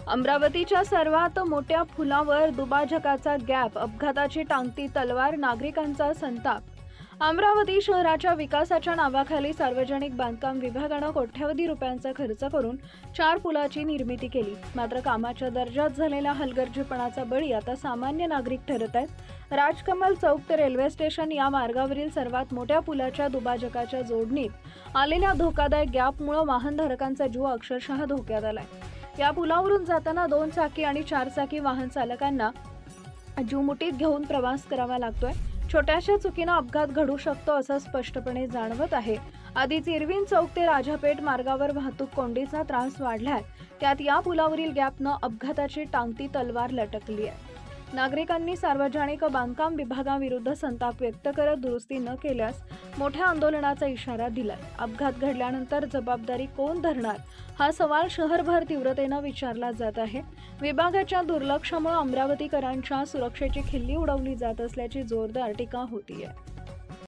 अमरावतीच्या सर्वात मोठ्या पुलावर दुभाजकाचा गॅप, अपघाताची टांगती तलवार, नागरिकांचा संताप। अमरावती शहराच्या विकासाच्या नावाखाली सार्वजनिक बांधकाम विभागाने कोट्यवधी रुपयांचा खर्च करून 4 पुलाची निर्मिती केली। मात्र कामाच्या दर्जात झालेल्या हलगर्जीपणाचा बळी आता सामान्य नागरिक ठरत आहेत। राजकमल चौक ते रेल्वे स्टेशन या मार्गावरील सर्वात मोठ्या पुलाच्या दुभाजकाच्या जोडणीत आलेल्या धोकादायक गॅपमुळे वाहनधारकांचा जीव अक्षरशः धोक्यात आलाय। या पुलावरून जाताना 2 चाकी आणि 4 चाकी वाहन चालकांना जीव मुठीत घेऊन प्रवास करावा लागतोय। छोट्याशा चुकीने अपघात घडू शकतो असं स्पष्टपणे जाणवत आहे। आधीच इरविन चौक ते राजापेठ मार्गावर वाहतूक कोंडीचा त्रास वाढलाय, त्यात या पुलावरील गॅपनं अपघाताची टांगती तलवार लटकली आहे। नागरिकांनी सार्वजनिक बांधकाम विभागाविरुद्ध संताप व्यक्त करत दुरुस्ती न केल्यास मोठ्या आंदोलनाचा इशारा दिलाय। अपघात घडल्यानंतर जबाबदारी कोण धरणार हा सवाल शहरभर तीव्रतेने विचारला जात आहे। विभागाच्या दुर्लक्षामुळे अमरावतीकरांच्या सुरक्षेची खिल्ली उडवली जात असल्याची जोरदार टीका होतीये।